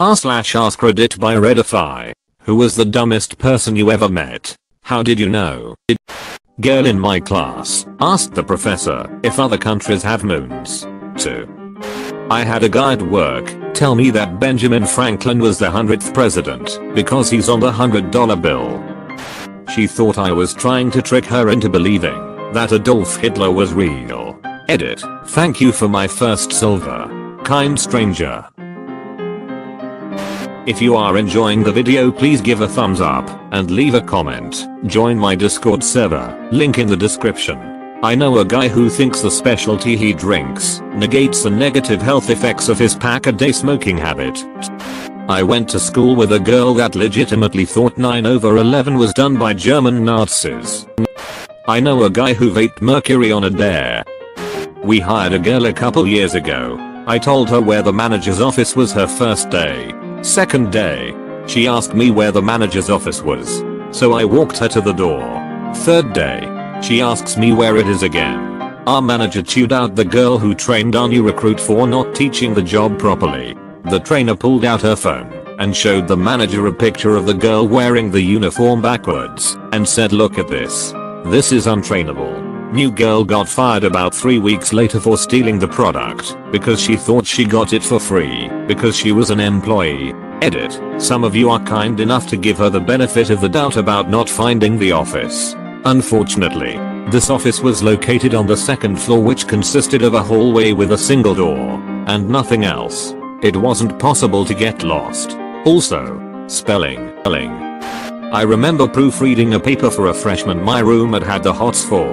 r/AskReddit by Reddify. Who was the dumbest person you ever met? How did you know? Girl in my class asked the professor if other countries have moons. 2. I had a guy at work tell me that Benjamin Franklin was the 100th president because he's on the $100 bill. She thought I was trying to trick her into believing that Adolf Hitler was real. Edit. Thank you for my first silver. Kind stranger. If you are enjoying the video, please give a thumbs up and leave a comment. Join my Discord server, link in the description. I know a guy who thinks the specialty he drinks negates the negative health effects of his pack-a-day smoking habit. I went to school with a girl that legitimately thought 9/11 was done by German Nazis. I know a guy who vaped mercury on a dare. We hired a girl a couple years ago. I told her where the manager's office was her first day. Second day, she asked me where the manager's office was. So I walked her to the door. Third day, she asks me where it is again. Our manager chewed out the girl who trained our new recruit for not teaching the job properly. The trainer pulled out her phone and showed the manager a picture of the girl wearing the uniform backwards and said, "Look at this. This is untrainable." New girl got fired about 3 weeks later for stealing the product because she thought she got it for free because she was an employee. Edit. Some of you are kind enough to give her the benefit of the doubt about not finding the office. Unfortunately, this office was located on the second floor, which consisted of a hallway with a single door and nothing else. It wasn't possible to get lost. Also, spelling. I remember proofreading a paper for a freshman my roommate had the hots for.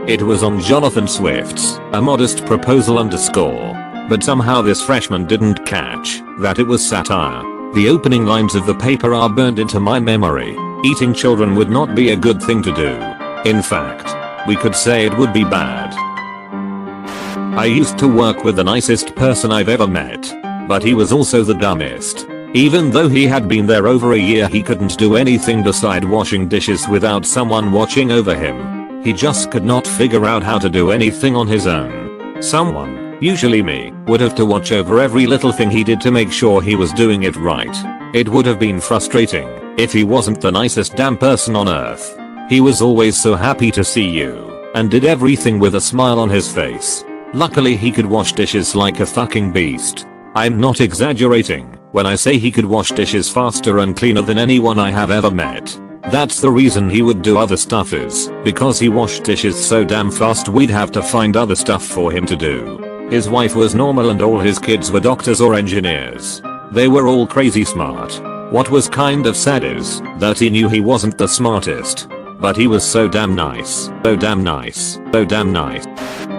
It was on Jonathan Swift's A Modest Proposal Underscore. But somehow this freshman didn't catch that it was satire. The opening lines of the paper are burned into my memory. Eating children would not be a good thing to do. In fact, we could say it would be bad. I used to work with the nicest person I've ever met. But he was also the dumbest. Even though he had been there over a year, he couldn't do anything beside washing dishes without someone watching over him. He just could not figure out how to do anything on his own. Someone, usually me, would have to watch over every little thing he did to make sure he was doing it right. It would have been frustrating if he wasn't the nicest damn person on earth. He was always so happy to see you and did everything with a smile on his face. Luckily he could wash dishes like a fucking beast. I'm not exaggerating when I say he could wash dishes faster and cleaner than anyone I have ever met. That's the reason he would do other stuff, is because he washed dishes so damn fast we'd have to find other stuff for him to do. His wife was normal and all his kids were doctors or engineers. They were all crazy smart. What was kind of sad is that he knew he wasn't the smartest. But he was so damn nice. So damn nice. So damn nice.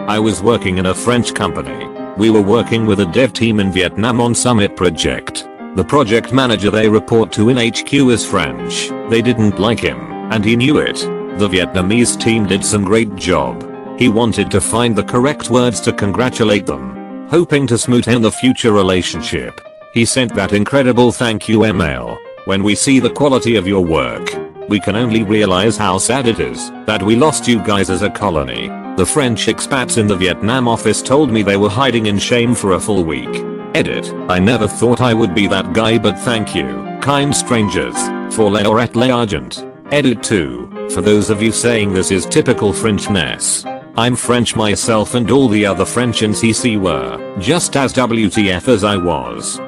I was working in a French company. We were working with a dev team in Vietnam on Summit project. The project manager they report to in HQ is French. They didn't like him, and he knew it. The Vietnamese team did some great job. He wanted to find the correct words to congratulate them, hoping to smoothen the future relationship. He sent that incredible thank you email. When we see the quality of your work, we can only realize how sad it is that we lost you guys as a colony. The French expats in the Vietnam office told me they were hiding in shame for a full week. Edit. I never thought I would be that guy, but thank you, kind strangers, for l'argent. Edit 2. For those of you saying this is typical Frenchness, I'm French myself and all the other French in CC were just as WTF as I was.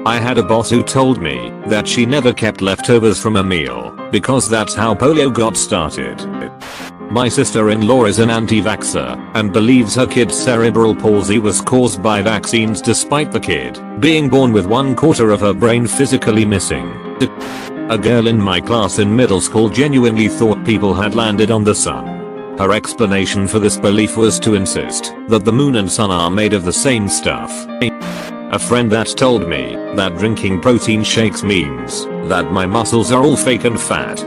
I had a boss who told me that she never kept leftovers from a meal because that's how polio got started. My sister-in-law is an anti-vaxxer and believes her kid's cerebral palsy was caused by vaccines despite the kid being born with 1/4 of her brain physically missing. A girl in my class in middle school genuinely thought people had landed on the sun. Her explanation for this belief was to insist that the moon and sun are made of the same stuff. A friend that told me that drinking protein shakes means that my muscles are all fake and fat.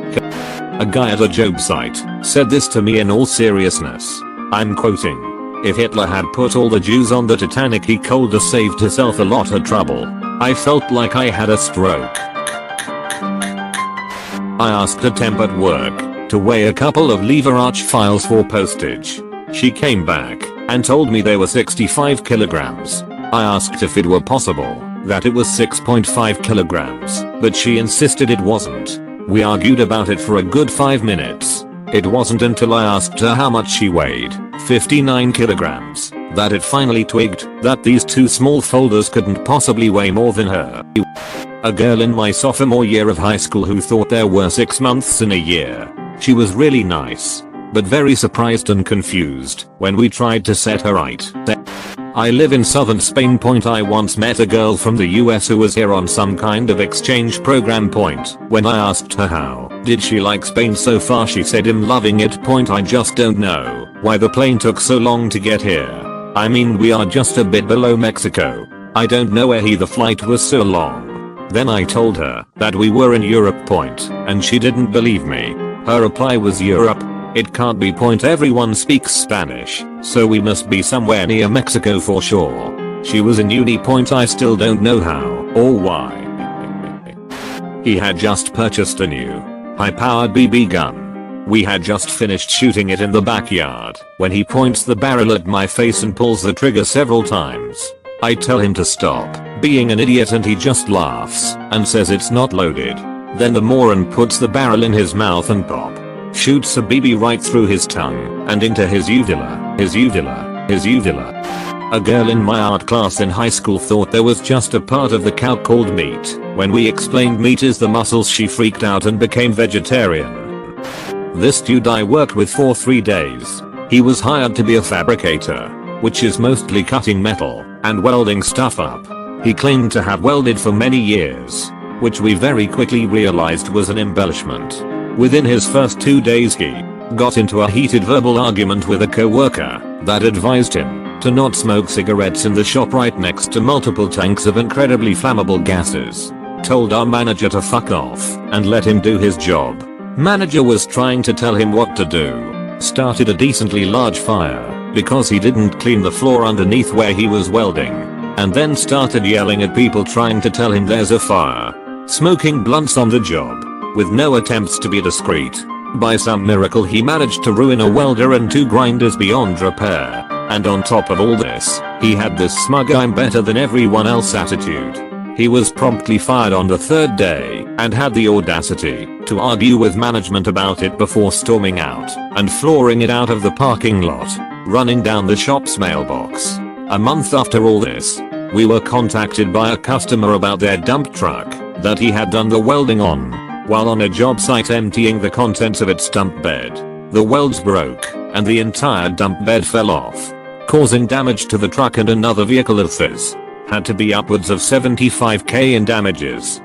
A guy at a job site said this to me in all seriousness. I'm quoting. If Hitler had put all the Jews on the Titanic, he could have saved himself a lot of trouble. I felt like I had a stroke. I asked a temp at work to weigh a couple of lever arch files for postage. She came back and told me they were 65 kilograms. I asked if it were possible that it was 6.5 kilograms, but she insisted it wasn't. We argued about it for a good 5 minutes. It wasn't until I asked her how much she weighed, 59 kilograms, that it finally twigged that these two small folders couldn't possibly weigh more than her. A girl in my sophomore year of high school who thought there were 6 months in a year. She was really nice, but very surprised and confused when we tried to set her right. I live in southern Spain. I once met a girl from the US who was here on some kind of exchange program. When I asked her how did she like Spain so far, she said I'm loving it. I just don't know why the plane took so long to get here. I mean, we are just a bit below Mexico. I don't know where the flight was so long. Then I told her that we were in Europe. And she didn't believe me. Her reply was, Europe? It can't be. Everyone speaks Spanish, so we must be somewhere near Mexico for sure. She was in uni. I still don't know how or why. He had just purchased a new high-powered BB gun. We had just finished shooting it in the backyard when he points the barrel at my face and pulls the trigger several times. I tell him to stop being an idiot and he just laughs and says it's not loaded. Then the moron puts the barrel in his mouth and pop shoots a BB right through his tongue and into his uvula, his uvula, his uvula. A girl in my art class in high school thought there was just a part of the cow called meat. When we explained meat is the muscles, she freaked out and became vegetarian. This dude I worked with for 3 days. He was hired to be a fabricator, which is mostly cutting metal and welding stuff up. He claimed to have welded for many years, which we very quickly realized was an embellishment. Within his first 2 days he got into a heated verbal argument with a coworker that advised him to not smoke cigarettes in the shop right next to multiple tanks of incredibly flammable gases. Told our manager to fuck off and let him do his job. Manager was trying to tell him what to do. Started a decently large fire because he didn't clean the floor underneath where he was welding. And then started yelling at people trying to tell him there's a fire. Smoking blunts on the job, with no attempts to be discreet. By some miracle he managed to ruin a welder and 2 grinders beyond repair. And on top of all this, he had this smug I'm better than everyone else attitude. He was promptly fired on the 3rd day and had the audacity to argue with management about it before storming out and flooring it out of the parking lot, running down the shop's mailbox. A month after all this, we were contacted by a customer about their dump truck that he had done the welding on while on a job site emptying the contents of its dump bed. The welds broke and the entire dump bed fell off, causing damage to the truck and another vehicle of his. Had to be upwards of $75,000 in damages.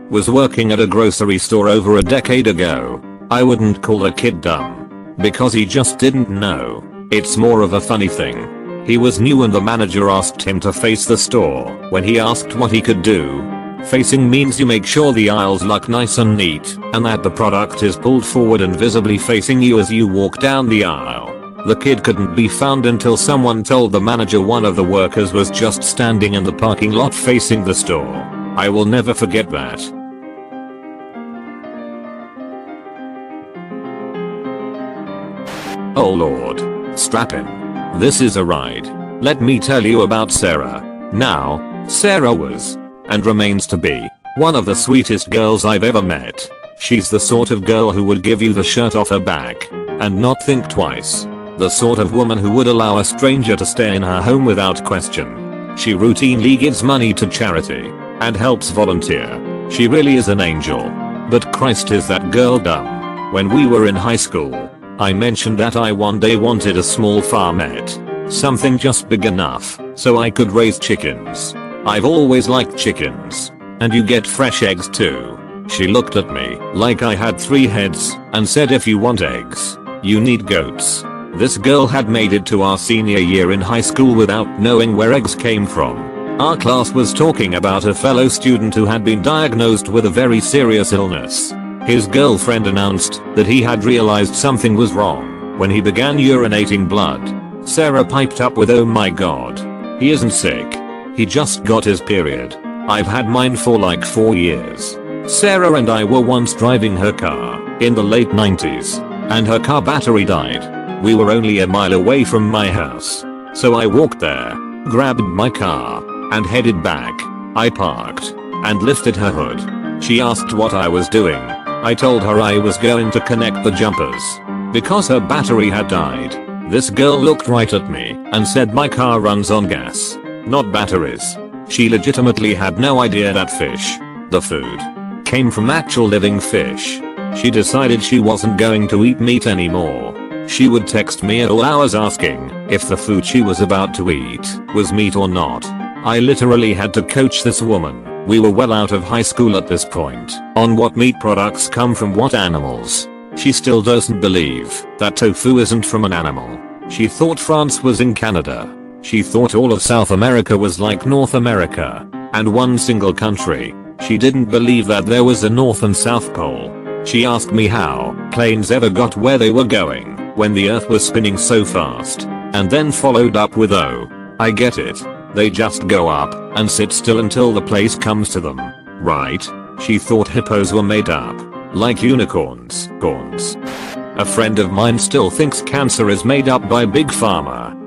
Was working at a grocery store over a decade ago. I wouldn't call a kid dumb, because he just didn't know. It's more of a funny thing. He was new and the manager asked him to face the store. When he asked what he could do, facing means you make sure the aisles look nice and neat and that the product is pulled forward and visibly facing you as you walk down the aisle. The kid couldn't be found until someone told the manager one of the workers was just standing in the parking lot facing the store. I will never forget that. Oh lord. Strap in. This is a ride. Let me tell you about Sarah. Now, Sarah was, and remains to be, one of the sweetest girls I've ever met. She's the sort of girl who would give you the shirt off her back and not think twice. The sort of woman who would allow a stranger to stay in her home without question. She routinely gives money to charity and helps volunteer. She really is an angel. But Christ, is that girl dumb. When we were in high school, I mentioned that I one day wanted a small farmette. Something just big enough so I could raise chickens. I've always liked chickens. And you get fresh eggs too. She looked at me like I had 3 heads and said, if you want eggs, you need goats. This girl had made it to our senior year in high school without knowing where eggs came from. Our class was talking about a fellow student who had been diagnosed with a very serious illness. His girlfriend announced that he had realized something was wrong when he began urinating blood. Sarah piped up with, oh my god. He isn't sick. He just got his period. I've had mine for like 4 years. Sarah and I were once driving her car in the late 90s and her car battery died. We were only a mile away from my house. So I walked there, grabbed my car, and headed back. I parked and lifted her hood. She asked what I was doing. I told her I was going to connect the jumpers because her battery had died. This girl looked right at me and said my car runs on gas, not batteries. She legitimately had no idea that fish, the food, came from actual living fish. She decided she wasn't going to eat meat anymore. She would text me at all hours asking if the food she was about to eat was meat or not. I literally had to coach this woman, we were well out of high school at this point, on what meat products come from what animals. She still doesn't believe that tofu isn't from an animal. She thought France was in Canada. She thought all of South America was like North America and one single country. She didn't believe that there was a North and South Pole. She asked me how planes ever got where they were going when the earth was spinning so fast, and then followed up with, oh, I get it. They just go up and sit still until the place comes to them, right? She thought hippos were made up, like unicorns. A friend of mine still thinks cancer is made up by Big Pharma.